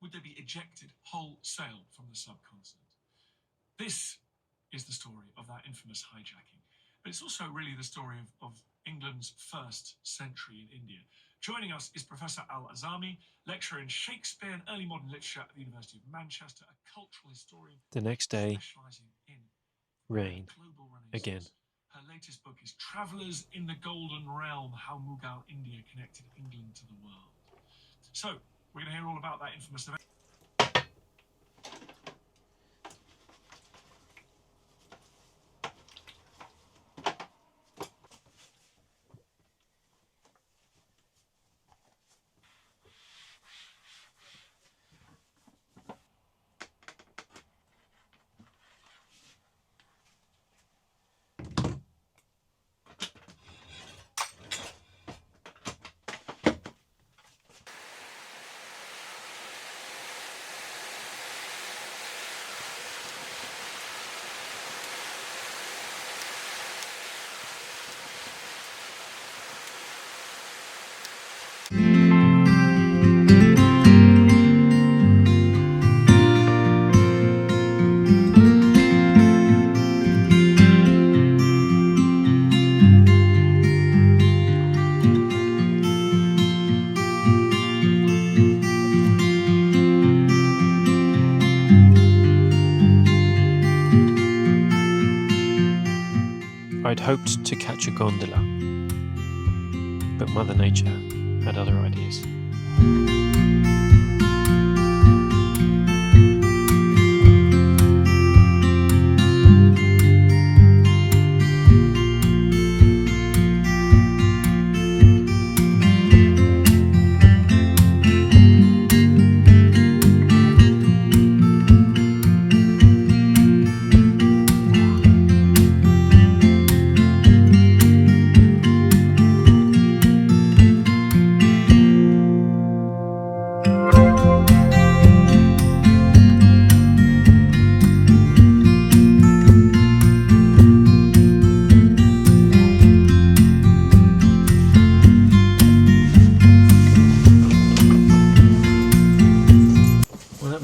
would they be ejected wholesale from the subcontinent? This is the story of that infamous hijacking. But it's also really the story of England's first century in India. Joining us is Professor Al-Azami, lecturer in Shakespeare and early modern literature at the University of Manchester, a cultural historian. The next day, specializing in rain global again. Her latest book is Travellers in the Golden Realm, How Mughal India Connected England to the World. So, we're going to hear all about that infamous event. I'd hoped to catch a gondola, but Mother Nature had other ideas.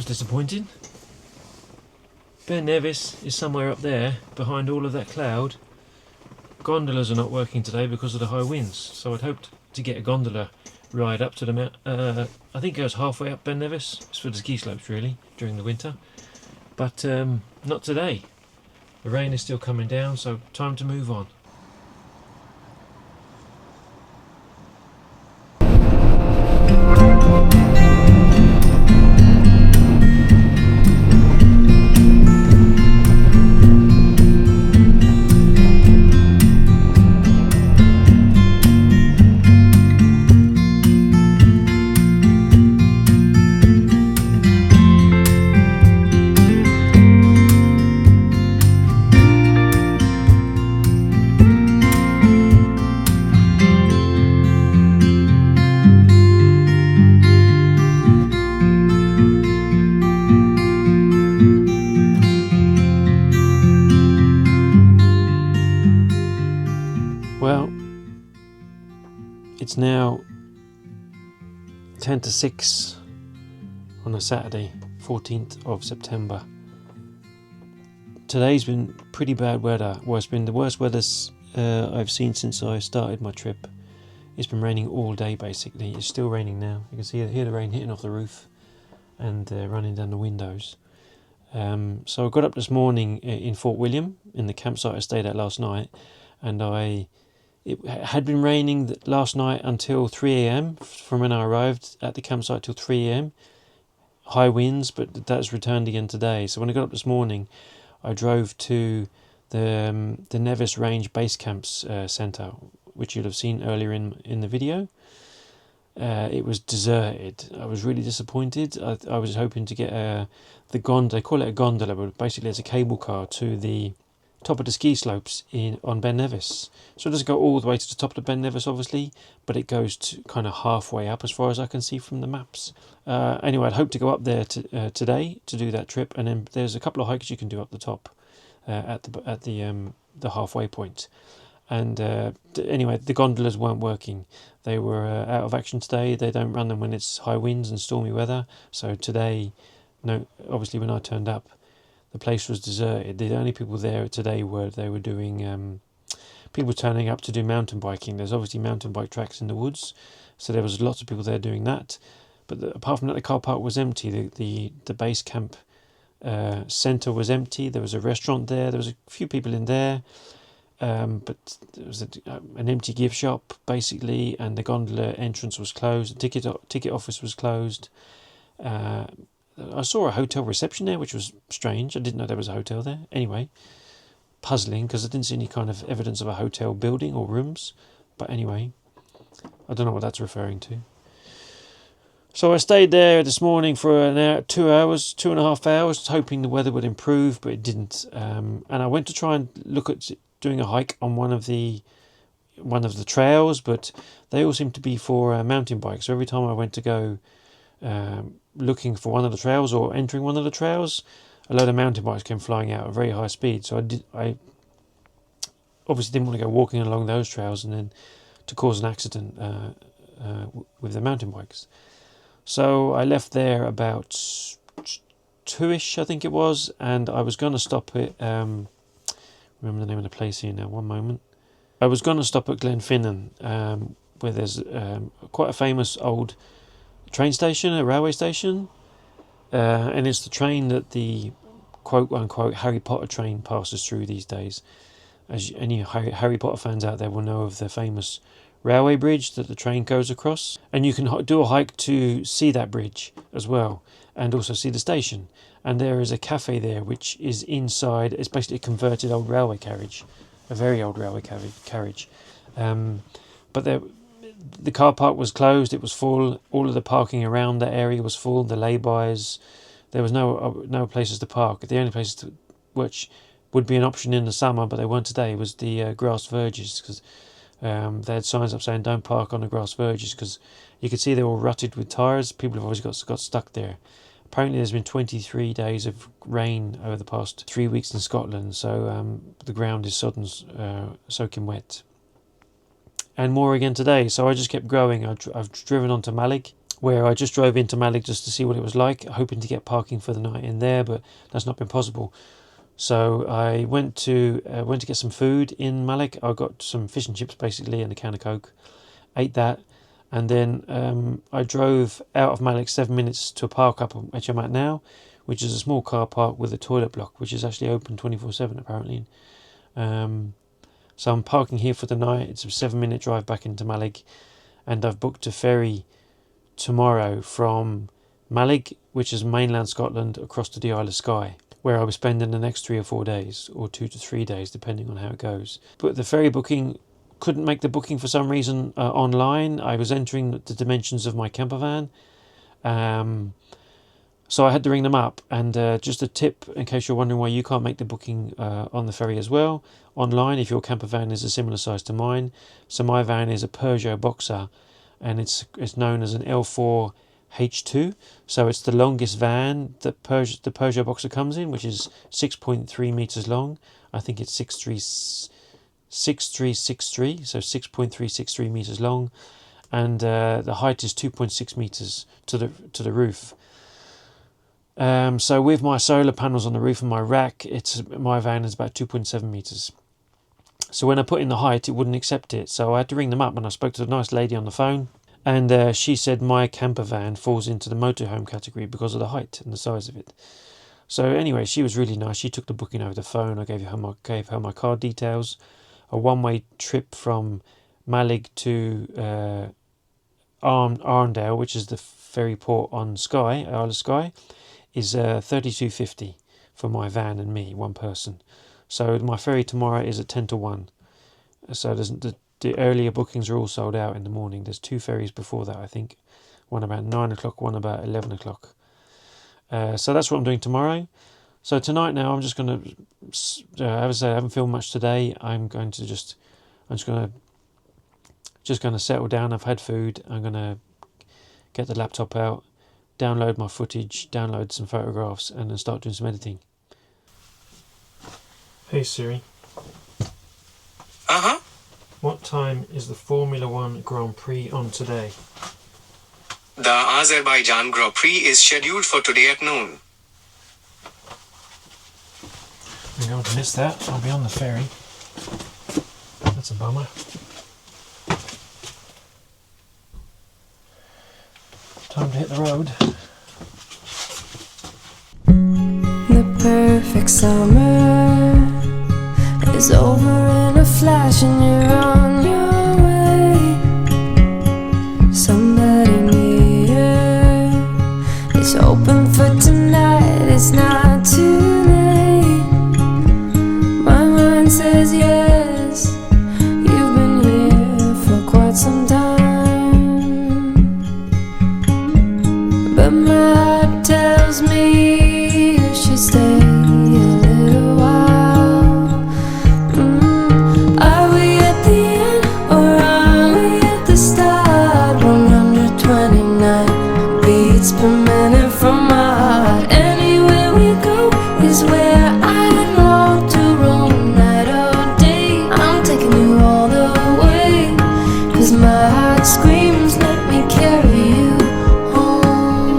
Disappointing. Ben Nevis is somewhere up there behind all of that cloud. Gondolas are not working today because of the high winds, so I'd hoped to get a gondola ride up to the mount. I think it goes halfway up Ben Nevis. It's for the ski slopes really during the winter, but not today. The rain is still coming down, so time to move on. Well, it's now 10 to 6 on a Saturday, 14th of September. Today's been pretty bad weather. Well, it's been the worst weather I've seen since I started my trip. It's been raining all day basically. It's still raining now. You can hear the rain hitting off the roof and running down the windows. So I got up this morning in Fort William, in the campsite I stayed at last night, and it had been raining last night until 3 a.m. from when I arrived at the campsite till 3 a.m. High winds, but that's returned again today. So when I got up this morning, I drove to the Nevis Range Base Camps centre, which you'll have seen earlier in the video. It was deserted. I was really disappointed. I was hoping to get the gondola. They call it a gondola, but basically it's a cable car to the top of the ski slopes on Ben Nevis. So it doesn't go all the way to the top of the Ben Nevis, obviously, but it goes to kind of halfway up as far as I can see from the maps. Anyway, I'd hoped to go up there today to do that trip, and then there's a couple of hikes you can do up the top at the halfway point. And anyway, the gondolas weren't working. They were out of action today. They don't run them when it's high winds and stormy weather. So today, no, obviously when I turned up, the place was deserted. The only people there today were doing people turning up to do mountain biking. There's obviously mountain bike tracks in the woods, so there was lots of people there doing that. But apart from that, the car park was empty. The base camp centre was empty. There was a restaurant there. There was a few people in there. But there was an empty gift shop basically, and the gondola entrance was closed. The ticket office was closed. I saw a hotel reception there, which was strange. I didn't know there was a hotel there. Anyway, puzzling because I didn't see any kind of evidence of a hotel building or rooms. But anyway, I don't know what that's referring to. So I stayed there this morning for an hour, 2.5 hours, hoping the weather would improve, but it didn't. And I went to try and look at doing a hike on one of the trails, but they all seem to be for mountain bikes. So every time I went to go looking for one of the trails or entering one of the trails, a load of mountain bikes came flying out at very high speed. So I obviously didn't want to go walking along those trails and then to cause an accident with the mountain bikes. So I left there about 2ish, I think it was, and I was going to stop at remember the name of the place here now, one moment. I was going to stop at Glenfinnan, where there's quite a famous old train station, a railway station, and it's the train that the quote-unquote Harry Potter train passes through these days. As any Harry Potter fans out there will know of the famous railway bridge that the train goes across, and you can do a hike to see that bridge as well, and also see the station. And there is a cafe there which is inside. It's basically a converted old railway carriage, a very old railway carriage. But the car park was closed. It was full. All of the parking around that area was full. The lay-bys. There was no places to park. The only places which would be an option in the summer, but they weren't today, was the grass verges, because they had signs up saying don't park on the grass verges, because you could see they were rutted with tyres. People have always got stuck there. Apparently there's been 23 days of rain over the past 3 weeks in Scotland, so the ground is sodden, soaking wet. And more again today, so I just kept growing. I've driven on to Mallaig, where I just drove into Mallaig just to see what it was like, hoping to get parking for the night in there, but that's not been possible. So I went to get some food in Mallaig. I got some fish and chips basically and a can of Coke, ate that, and then I drove out of Mallaig 7 minutes to a park up which I'm at now, which is a small car park with a toilet block, which is actually open 24/7 apparently. So I'm parking here for the night. It's a 7-minute drive back into Mallaig, and I've booked a ferry tomorrow from Mallaig, which is mainland Scotland, across to the Isle of Skye, where I'll be spending the next 3 or 4 days, or 2 to 3 days, depending on how it goes. But the ferry booking, couldn't make the booking for some reason online. I was entering the dimensions of my camper van. So I had to ring them up. And just a tip, in case you're wondering why you can't make the booking on the ferry as well, online, if your camper van is a similar size to mine. So my van is a Peugeot Boxer, and it's known as an L4 H2, so it's the longest van that the Peugeot Boxer comes in, which is 6.3 meters long. I think it's 6363, so 6.363 meters long, and the height is 2.6 meters to the roof. So with my solar panels on the roof and my rack, my van is about 2.7 meters. So when I put in the height, it wouldn't accept it. So I had to ring them up, and I spoke to a nice lady on the phone. And she said my camper van falls into the motorhome category because of the height and the size of it. So anyway, she was really nice. She took the booking over the phone. I gave her my card details. A one-way trip from Mallaig to Arndale, which is the ferry port on Skye, Isle of Skye, is $32.50 for my van and me, one person. So my ferry tomorrow is at 10 to 1. So the earlier bookings are all sold out in the morning. There's 2 ferries before that, I think. One about 9 o'clock, one about 11 o'clock. So that's what I'm doing tomorrow. So tonight now, I'm just going to, as I said, I haven't filmed much today. I'm just going to settle down. I've had food. I'm going to get the laptop out, download my footage, download some photographs, and then start doing some editing. Hey Siri. Uh-huh. What time is the Formula One Grand Prix on today? The Azerbaijan Grand Prix is scheduled for today at noon. I'm going to miss that. I'll be on the ferry. That's a bummer. Time to hit the road. The perfect summer is over in a flash and you're on your way. Somebody near is hoping for tonight. It's not too late. My mind says yes. You've been here for quite some time, but my heart tells me you should stay a little while. Are we at the end or are we at the start? 129 beats per minute from my heart. Anywhere we go is where I long to roam. Night or day, I'm taking you all the way. 'Cause my heart screams, let me carry you home.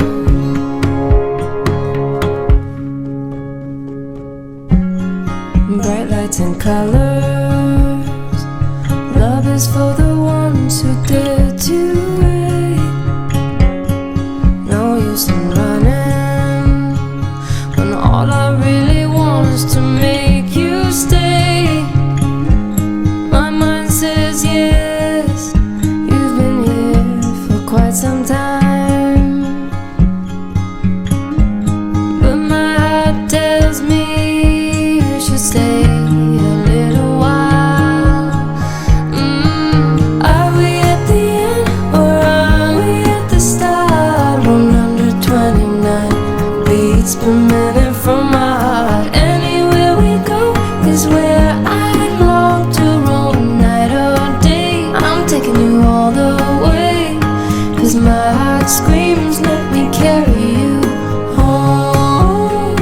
Bright lights and colors, love is for the ones who dare to wait. No use in running when all I really want is to make you stay. My mind says yes. You've been here for quite some time, but my heart tells me you should stay a little while. Are we at the end or are we at the start? 129 beats per minute from my heart. Anywhere we go is where I long to roam. Night or day, I'm taking you all the way. 'Cause my heart screams, let me carry you home.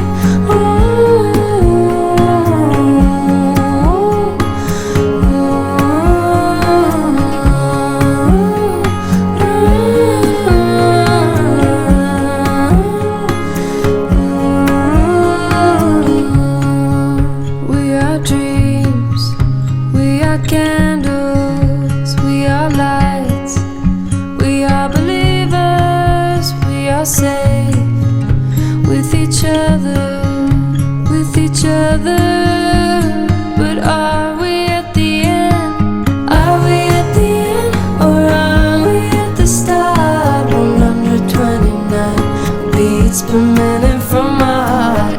We are dreams, we are candles, we are lights, we are believers, we are safe with each other, with each other. But are we at the end? Are we at the end or are we at the start? 129 beats per minute from my heart.